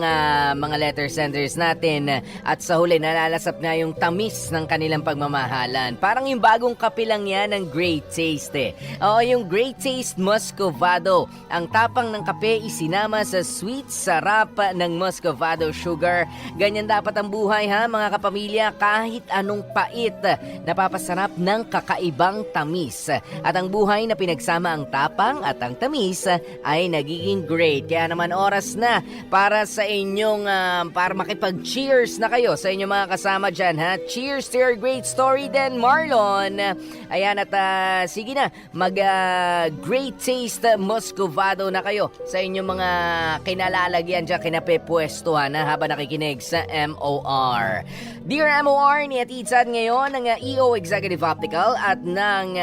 mga letter senders natin, at sa huli, nalalasap na yung tamis ng kanilang pagmamahalan. Parang yung bagong kape lang yan ng Great Taste Oo, yung Great Taste Muscovado. Ang tapang ng kape isinama sa sweet sarap ng Muscovado sugar. Ganyan dapat ang buhay ha mga kapamilya, kahit anong pait, napapasarap ng kakaibang tamis. At ang buhay na pinagsama ang tapang at ang tamis ay nagiging great. Kaya naman oras na para sa inyong, para makipag-cheers na kayo sa inyong mga kasama dyan ha. Cheers to your great story then, Marlon. Ayan, at sige na, Great Taste Muscovado na kayo sa inyong mga kinalalagyan dyan, kinapepwestuhan na habang nakikinig sa MOR. Dear MOR, niatitsad ngayon ng EO Executive Optical at ng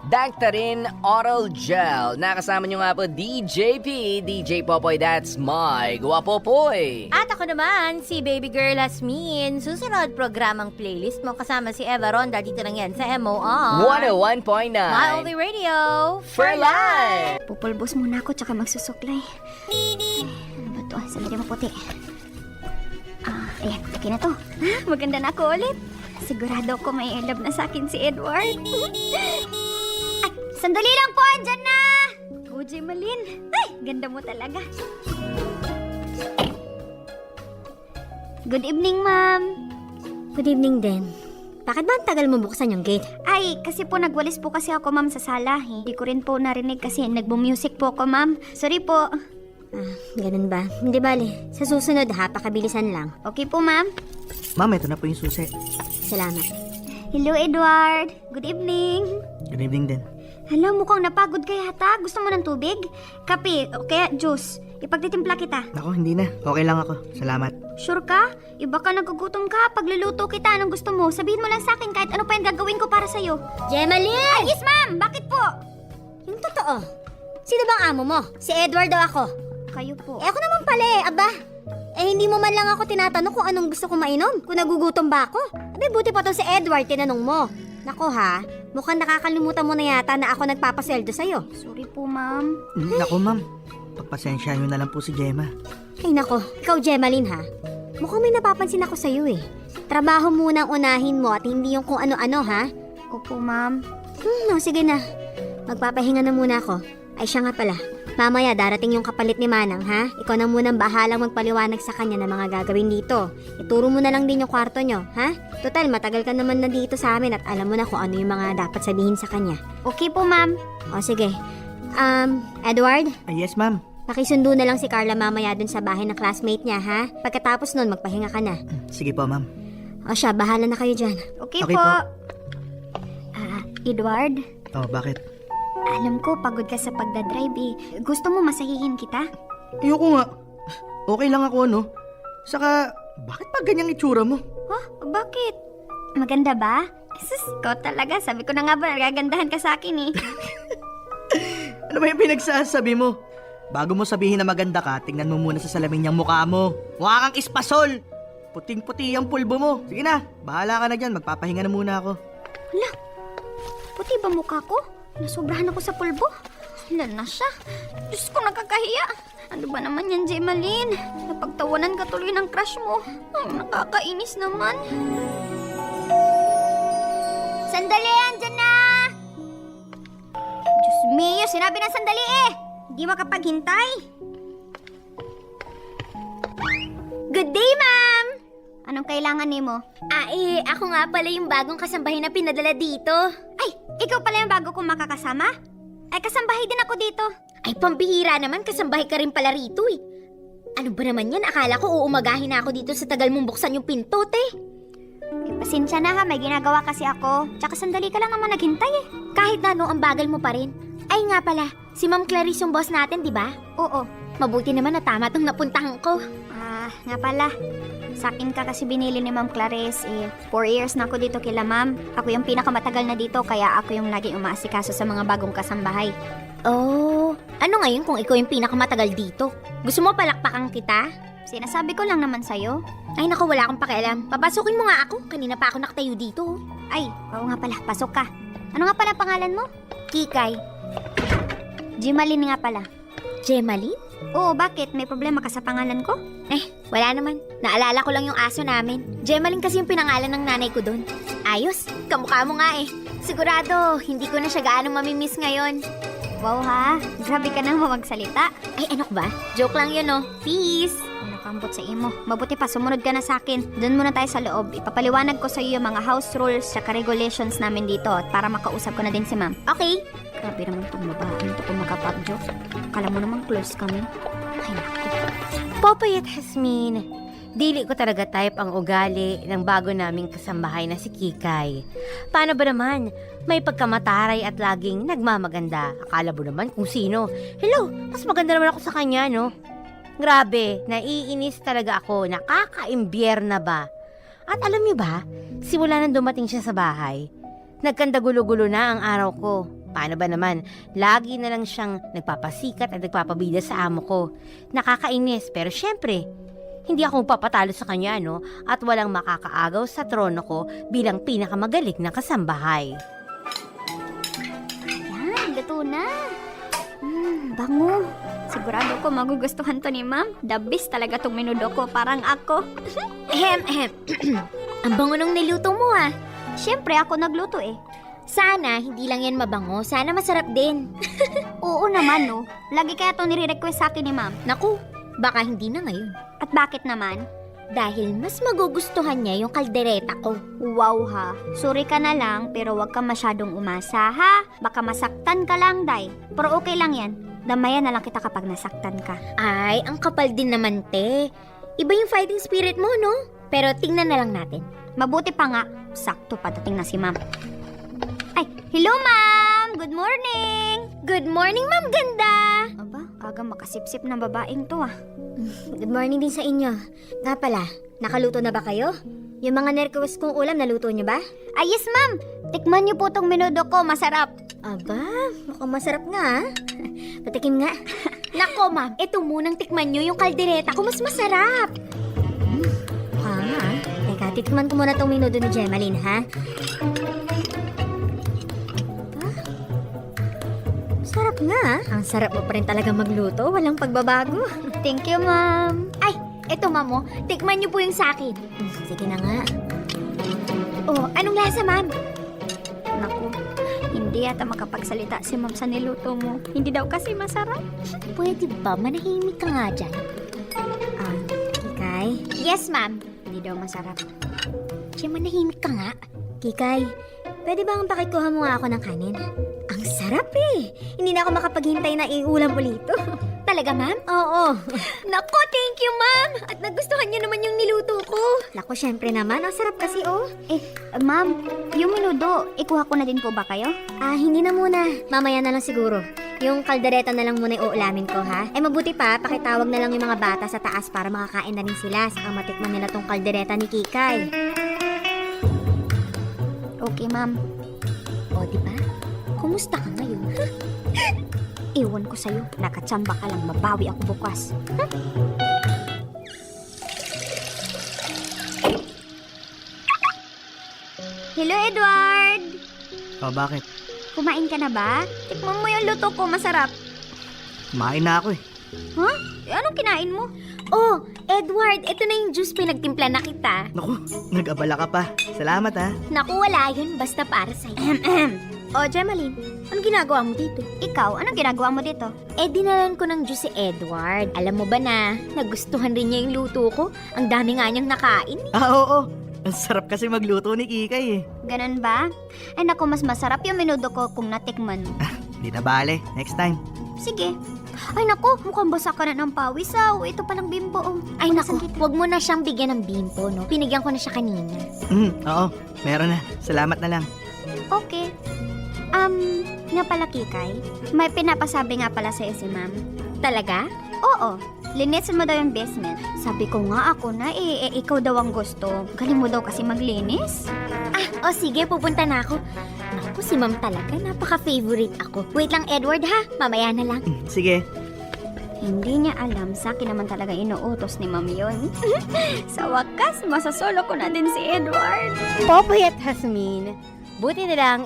Dactarin Oral Gel. Nakasama nyo nga po DJP, DJ Popoy, that's my Guwapopoy. At ako naman, si Baby Girl Asmin. Susunod programang playlist mo kasama si Eva Ronda. Dito lang yan sa MOR. 101.9 My Only Radio. for life! Pupulbos muna ako tsaka magsusuklay. Ano ba to? Sandali maputi. Ayan, okay na to. Maganda na ako ulit. Sigurado ko may love na sa akin si Edward. Ay, sandali lang po, andyan na! Oh, Jemalyn. Ay, ganda mo talaga. Good evening, ma'am. Good evening din. Bakit ba ang tagal mo buksan yung gate? Ay, kasi po nagwalis po kasi ako, ma'am, sa sala. Hindi ko rin po narinig kasi nagbo-music po ako, ma'am. Sorry po. Ganun ba? Hindi bale. Sa susunod ha, pakabilisan lang. Okay po, ma'am. Ma'am, ito na po yung susi. Salamat. Hello, Edward. Good evening. Good evening din. Hala, mukhang napagod ka yata. Gusto mo ng tubig? Kape o kaya juice? Ipagtitimpla kita. Ako, hindi na. Okay lang ako. Salamat. Sure ka? Iba ka nagugutom ka. Pagluluto kita, anong gusto mo? Sabihin mo lang sa akin kahit ano pa yung gagawin ko para sa'yo. Jemalyn! Ay, yes, ma'am! Bakit po? Yung totoo. Sino bang amo mo? Si Edward daw ako. Kayo po. Ako naman pala aba. Hindi mo man lang ako tinatanong kung anong gusto ko mainom. Kung nagugutom ba ako. Buti pa to si Edward, tinanong mo. Nako ha, mukhang nakakalimutan mo na yata na ako nagpapasweldo sa'yo. Sorry po, ma'am. Naku, ma'am. Pagpasensya nyo na lang po si Gemma. Ay nako, ikaw Jemalyn ha. Mukhang may napapansin ako sa'yo eh. Trabaho muna ang unahin mo at hindi yung kung ano-ano ha. Opo, ma'am. Sige na. Magpapahinga na muna ako. Ay siya nga pala. Mamaya darating yung kapalit ni Manang ha. Ikaw na munang bahalang magpaliwanag sa kanya ng mga gagawin dito. Ituro mo na lang din yung kwarto nyo, ha? Total, matagal ka naman na dito sa amin at alam mo na kung ano yung mga dapat sabihin sa kanya. Okay po, ma'am. O sige. Edward, Yes, ma'am. pakisundo na lang si Carla mamaya dun sa bahay ng classmate niya, ha? Pagkatapos nun, magpahinga ka na. Sige po, ma'am. O siya, bahala na kayo dyan. Okay, Okay po. po. Edward, Oh, bakit? alam ko pagod ka sa pagdadrive eh. Gusto mo masahihin kita? Ayoko nga. Okay lang ako, no? Saka, bakit pa ganyang itsura mo? Oh, bakit? Maganda ba? Sus, ko talaga. Sabi ko na nga ba, nagagandahan ka sa akin eh. Ano ba yung pinagsasabi mo? Bago mo sabihin na maganda ka, tingnan mo muna sa salamin niyang mukha mo. Mukha kang ispasol! Puting-puti ang pulbo mo. Sige na, bahala ka na dyan. Magpapahinga na muna ako. Puti ba mukha ko? Nasobrahan ako sa pulbo. Hala na siya. Diyos ko, nakakahiya. Ano ba naman yan, Jemalyn? Napagtawanan ka tuloy ng crush mo. Ay, nakakainis naman. Sandali, andyan na! Diyos mio, sinabi na sandali eh! Hindi makapaghintay. Good day, ma'am! Anong kailangan ni mo? Ako nga pala yung bagong kasambahay na pinadala dito. Ay, ikaw pala yung bago kong makakasama? Ay, kasambahay din ako dito. Ay, pambihira naman, kasambahay ka rin pala rito eh. Ano ba naman yan? Akala ko uumagahin na ako dito sa tagal mong buksan yung pinto, te. Eh, pasensya na ha, may ginagawa kasi ako. Tsaka sandali ka lang naman naghintay eh. Kahit na ang bagal mo pa rin. Ay nga pala, si Ma'am Clarice yung boss natin, di ba? Oo. Mabuti naman na tama tong napuntahan ko. Nga pala. Sa akin ka kasi binili ni Ma'am Clarice eh. 4 years na ako dito kila ma'am. Ako yung pinakamatagal na dito kaya ako yung laging umaasikaso sa mga bagong kasambahay. Oh, ano ngayon kung ikaw yung pinakamatagal dito? Gusto mo palakpakan kita? Sinasabi ko lang naman sa'yo. Ay naku, wala akong pakialam. Papasukin mo nga ako. Kanina pa ako nakatayo dito. Ay, oo nga pala, pasok ka. Ano nga pala pangalan mo? Kikay. Jemalyn nga pala. Jemalyn? Oo, bakit? May problema ka sa pangalan ko? Wala naman. Naalala ko lang yung aso namin. Jemalyn kasi yung pinangalan ng nanay ko doon. Ayos, kamukha mo nga eh. Sigurado, hindi ko na siya gaano mamimiss ngayon. Wow ha, grabe ka nang magsalita. Ay, ano ba? Joke lang yun oh. Peace! Nakambot sa imo. Mabuti pa, sumunod ka na sa akin. Doon muna tayo sa loob. Ipapaliwanag ko sa iyo yung mga house rules at regulations namin dito at para makausap ko na din si ma'am. Okay. Grabe naman itong babae. Ano ito kung makapag-joke? Kala mo naman close kami. Ay, naku. Popoy at Hasmin, dili ko talaga type ang ugali ng bago naming kasambahay na si Kikay. Paano ba naman? May pagkamataray at laging nagmamaganda. Akala mo naman kung sino. Hello, mas maganda naman ako sa kanya, no? Grabe, naiinis talaga ako. Nakaka-imbyerna ba? At alam niyo ba, simula nang dumating siya sa bahay, nagkandagulo-gulo na ang araw ko. Paano ba naman, lagi na lang siyang nagpapasikat at nagpapabida sa amo ko. Nakakainis, pero syempre, hindi ako papatalo sa kanya, no? At walang makakaagaw sa trono ko bilang pinakamagaling na kasambahay. Yan, luto na. Bango. Sigurado ko magugustuhan to ni ma'am. The best talaga tong menudo ko, parang ako. Ang bango nung niluto mo ah. Siyempre, ako nagluto eh. Sana, hindi lang yan mabango. Sana masarap din. Oo naman, no. Lagi kaya to nire-request sa akin ni ma'am. Naku, baka hindi na ngayon. At bakit naman? Dahil mas magugustuhan niya yung kaldereta ko. Wow ha. Sorry ka na lang, pero wag ka masyadong umasa ha. Baka masaktan ka lang, Day. Pero okay lang yan. Damayan na lang kita kapag nasaktan ka. Ay, ang kapal din naman, te. Iba yung fighting spirit mo, no? Pero tingnan na lang natin. Mabuti pa nga, sakto padating na si ma'am. Ay, hello ma'am! Good morning! Good morning, Ma'am Ganda! Aba, aga makasipsip ng babaeng to ah. Good morning din sa inyo. Nga pala, nakaluto na ba kayo? Yung mga request kong ulam, naluto niyo ba? Ay, yes ma'am! Tikman niyo po tong menudo ko, masarap. Aba, mukhang masarap nga ah. Patikim nga. Nako, Ma'am, ito munang tikman niyo yung kaldereta ko, mas masarap. Mukha nga ah. Teka, titikman ko muna tong menudo ni Gemaline, ha? Sarap nga. Ang sarap mo pa rin talaga magluto. Walang pagbabago. Thank you ma'am. Ay, eto mamo. Tikman niyo po yung sa akin. Sige na nga. Oh, anong lasa, ma'am? Naku, hindi yata makapagsalita si ma'am sa niluto mo. Hindi daw kasi masarap. Pwede ba? Manahimik ka nga dyan. Kikay? Yes ma'am. Hindi daw masarap. Siya manahimik ka nga. Kikay, pwede bang pakikuha mo nga ako ng kanin? Ang sarap eh. Hindi na ako makapaghintay na iulam ulit. Talaga, ma'am? Oo. Naku, thank you, ma'am. At nagustuhan niyo naman yung niluto ko. Naku, syempre naman. Ang sarap kasi, oh. Ma'am, yung menudo, ikuha ko na din po ba kayo? Hindi na muna. Mamaya na lang siguro. Yung kaldereta na lang muna yung uulamin ko, ha? Mabuti pa, pakitawag na lang yung mga bata sa taas para makakain na rin sila. Saka matikman nila tong kaldereta ni Kikay. Okay ma'am. O, diba? Kumusta ka ngayon? Iwan ko sa'yo. Nakatsamba ka lang, mabawi ako bukas. Hello, Edward! O bakit? Kumain ka na ba? Tikman mo yung luto ko, masarap. Kumain na ako eh. Anong kinain mo? Oh, Edward, ito na yung juice pinagtimpla na kita. Naku, nag-abala ka pa. Salamat ha. Naku, wala yun. Basta para sa'yo. Oh, Gemaline, anong ginagawa mo dito? Ikaw, anong ginagawa mo dito? Dinalan ko ng juice si Edward. Alam mo ba na, nagustuhan rin niya yung luto ko? Ang dami nga niyang nakain. Oo. Ang sarap kasi magluto ni Kikay eh. Ganun ba? Ay naku, mas masarap yung menudo ko kung natikman mo. Di na bale. Next time. Sige. Ay naku, mukhang basa ka na ng pawis ito palang bimbo. Ay naku, wag mo na siyang bigyan ng bimpo, no? Pinigyan ko na siya kanina. Oo. Meron na. Salamat na lang. Okay. Nga pala Kikay, may pinapasabi nga pala sa'yo si ma'am. Talaga? Oo, linisin mo daw yung basement. Sabi ko nga ako na ikaw daw ang gusto. Galing mo daw kasi maglinis. O sige, pupunta na ako. Naku, si ma'am talaga, napaka-favorite ako. Wait lang, Edward ha, mamaya na lang. Sige. Hindi niya alam, sa akin naman talaga inuutos ni ma'am yun. Sa wakas, masasolo ko na din si Edward. Popoy at Hasmin, buti na lang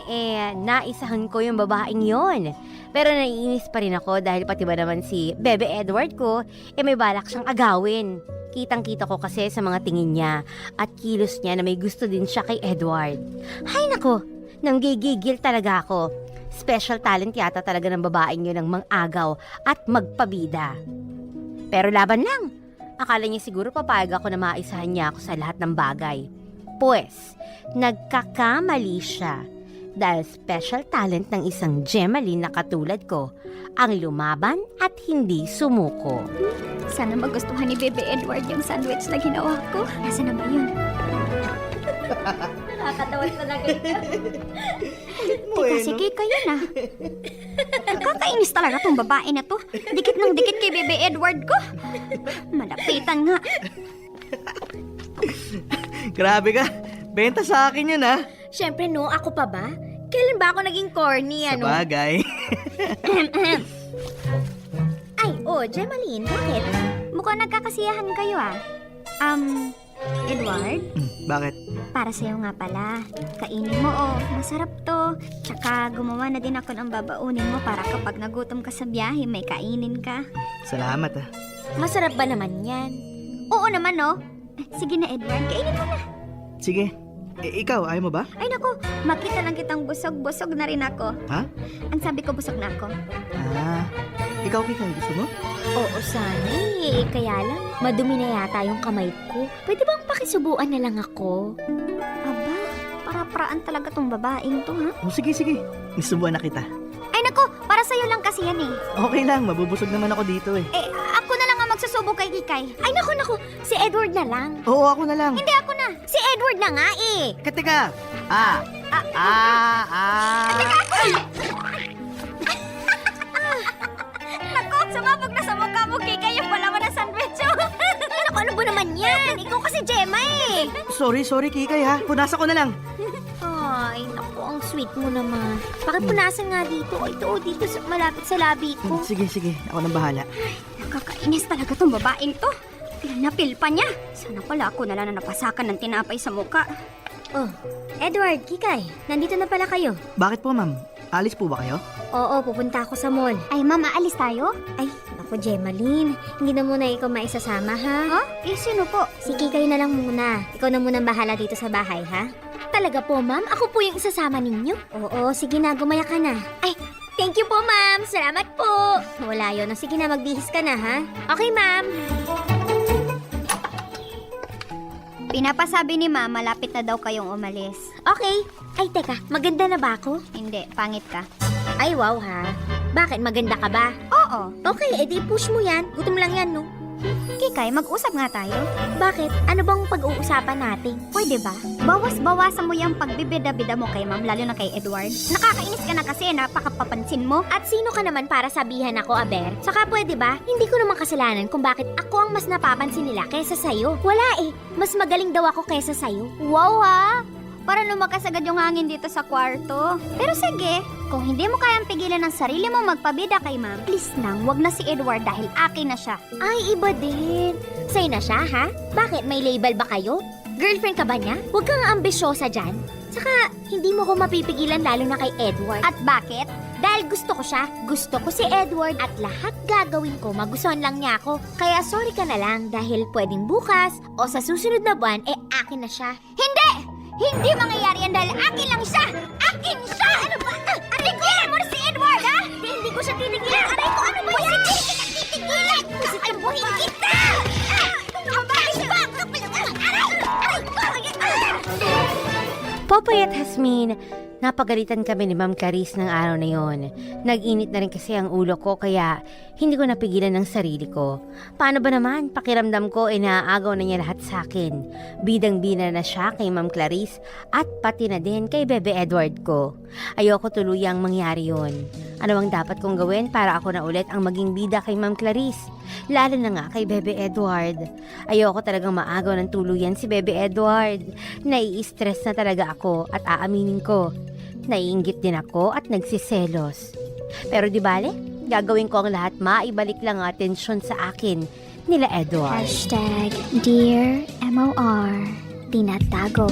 naisahan ko yung babaeng yon. Pero naiinis pa rin ako dahil pati ba naman si Bebe Edward ko, may balak siyang agawin. Kitang-kita ko kasi sa mga tingin niya at kilos niya na may gusto din siya kay Edward. Hay nako, nanggigigil talaga ako. Special talent yata talaga ng babaeng yun ng mangagaw at magpabida. Pero laban lang. Akala niya siguro papayag ako na maisahan niya ako sa lahat ng bagay. Pues, nagkakamali siya. Dahil special talent ng isang Gemaline na katulad ko, ang lumaban at hindi sumuko. Sana magustuhan ni Bebe Edward yung sandwich na ginawa ko. Nasaan na ba yun? Nakakatawa talaga ito. Teka, sige kayo na. Nakakainis talaga tong babae na to. Dikit ng dikit kay Bebe Edward ko. Malapitan nga. Grabe ka. Benta sa akin yun, ha? Siyempre, no, ako pa ba? Kailan ba ako naging corny, ano? Sabagay. Ay, Gemaline, bakit? Mukhang nagkakasiyahan kayo ah. Edward, Bakit? para sa'yo nga pala. Kainin mo masarap to. Tsaka gumawa na din ako ng babaunin mo para kapag nagutom ka sa biyahe, may kainin ka. Salamat, ha? Masarap ba naman yan? Oo naman no. Sige na Edward, kainin mo na. Sige. Ikaw, ayaw mo ba? Ay naku, makita lang kitang busog na rin ako. Ha? Ang sabi ko busog na ako. Ikaw, Kikay, gusto mo? Oo, sana eh. Kaya lang, madumi na yata yung kamay ko. Pwede bang pakisubuan na lang ako? Aba, para-paraan talaga tong babaeng to ha. Sige. Nisubuan na kita. Ay naku, para sa'yo lang kasi yan eh. Okay lang, mabubusog naman ako dito eh. Ako na lang ang magsusubo kay Kikay. Ay, naku, si Edward na lang. Oo, ako na lang. Hindi ako na. Si Edward na nga eh. Teka. Naku, sumabog na sa mukha mo Kikay yung palaman ng sandwich. Naku, ano ba naman yan? Ikaw kasi Gemma eh. Sorry, Kikay, ha? Punasan ko na lang. Ay, naku, ang sweet mo naman. Pakipunasan nga dito. Ito, dito, malapit sa labi ko. Sige. Ako nang bahala. Nakakainis talaga tong babaeng to. Pinapil pa niya. Sana pala ako na lang na napasakan ng tinapay sa mukha. Oh, Edward, Kikay, nandito na pala kayo. Bakit po, ma'am? Alis po ba kayo? Oo, pupunta ako sa mall. Ay, ma'am, aalis tayo? Ay, naku, Gemaline. Hindi na muna ikaw maisasama, ha? Ha? Sino po? Si Kikay na lang muna. Ikaw na muna bahala dito sa bahay, ha? Talaga po, ma'am? Ako po yung isasama ninyo? Oo, sige na, gumaya ka na. Ay, thank you po, ma'am. Salamat po. Wala yun. Sige na, magbihis ka na, ha? Okay, ma'am. Pinapasabi ni ma'am, malapit na daw kayong umalis. Okay. Ay, teka, maganda na ba ako? Hindi, pangit ka. Ay, wow, ha? Bakit, maganda ka ba? Oo. Okay, edi push mo yan. Gutom lang yan, no? Kikay, mag-usap nga tayo. Bakit? Ano bang pag-uusapan natin? Pwede ba? Bawas-bawasan mo yung pagbibida-bida mo kay ma'am, lalo na kay Edward. Nakakainis ka na kasi, napakapapansin mo. At sino ka naman para sabihan ako, Aber? Saka pwede ba? Hindi ko naman kasalanan kung bakit ako ang mas napapansin nila kaysa sa'yo. Wala eh. Mas magaling daw ako kaysa sa'yo. Wow ha! Para lumakas agad yung hangin dito sa kwarto. Pero sige, kung hindi mo kayang pigilan ng sarili mo magpabida kay ma'am, please nang, wag na si Edward dahil akin na siya. Ay, iba din. Sa'yo na siya, ha? Bakit? May label ba kayo? Girlfriend ka ba niya? Huwag kang ambisyosa dyan. Saka, hindi mo ko mapipigilan lalo na kay Edward. At bakit? Dahil gusto ko siya, gusto ko si Edward at lahat gagawin ko, magustuhan lang niya ako. Kaya sorry ka na lang dahil pwedeng bukas o sa susunod na buwan, akin na siya. Hindi! Hindi mangyayari yan dahil akin lang siya! Akin siya! Ano ba? Tigilan mo na si Edward, ha? Hindi ko siya tinigilan. Aray ko, ano ba yan? Titigilan! Sitambuhin kita! Tumabalis ba? Popoy at Hasmin, napagalitan kami ni Ma'am Clarice ng araw na yon. Nag-init na rin kasi ang ulo ko kaya hindi ko napigilan ng sarili ko. Paano ba naman? Pakiramdam ko inaagaw na niya lahat sa akin. Bidang-bida na siya kay Ma'am Clarice at pati na din kay Bebe Edward ko. Ayoko tuluyang mangyari yon. Ano ang dapat kong gawin para ako na ulit ang maging bida kay Ma'am Clarice? Lalo na nga kay Bebe Edward. Ayoko talagang maagaw ng tuluyan si Bebe Edward. Nai-stress na talaga ako at aaminin ko. Naiinggit din ako at nagsiselos. Pero di bale, gagawin ko ang lahat maibalik lang ang atensyon sa akin nila Edward. Dear MOR, tinatago.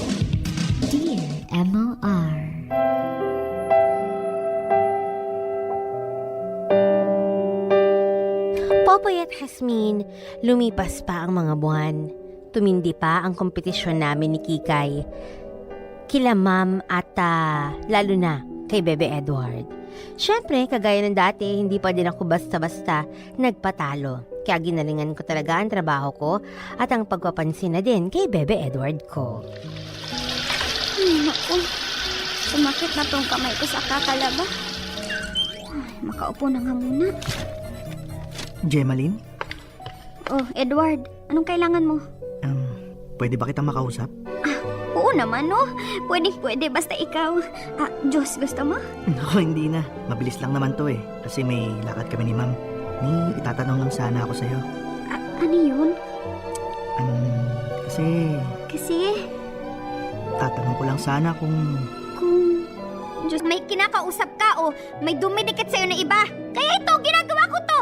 Dear MOR. Popoy at Hasmin, lumipas pa ang mga buwan. Tumindi pa ang kompetisyon namin ni Kikay. Kila Ma'am at lalo na kay Bebe Edward. Siyempre, kagaya ng dati, hindi pa din ako basta-basta nagpatalo. Kaya ginalingan ko talaga ang trabaho ko at ang pagpapansin na din kay Bebe Edward ko. Naku, sumakit na tong kamay ko sa kakalaba. Makaupo na nga muna. Gemaline? Oh, Edward, anong kailangan mo? Pwede ba kitang makausap? Oo naman, no? Pwede, basta ikaw. Diyos, gusto mo? Naku, hindi na. Mabilis lang naman to eh. Kasi may lakad kami ni ma'am. May itatanong lang sana ako sa'yo. Ano yun? Kasi Kasi, tatanong ko lang sana kung... Diyos, may kinakausap ka o may dumidikit sa'yo na iba. Kaya ito, ginagawa ko to!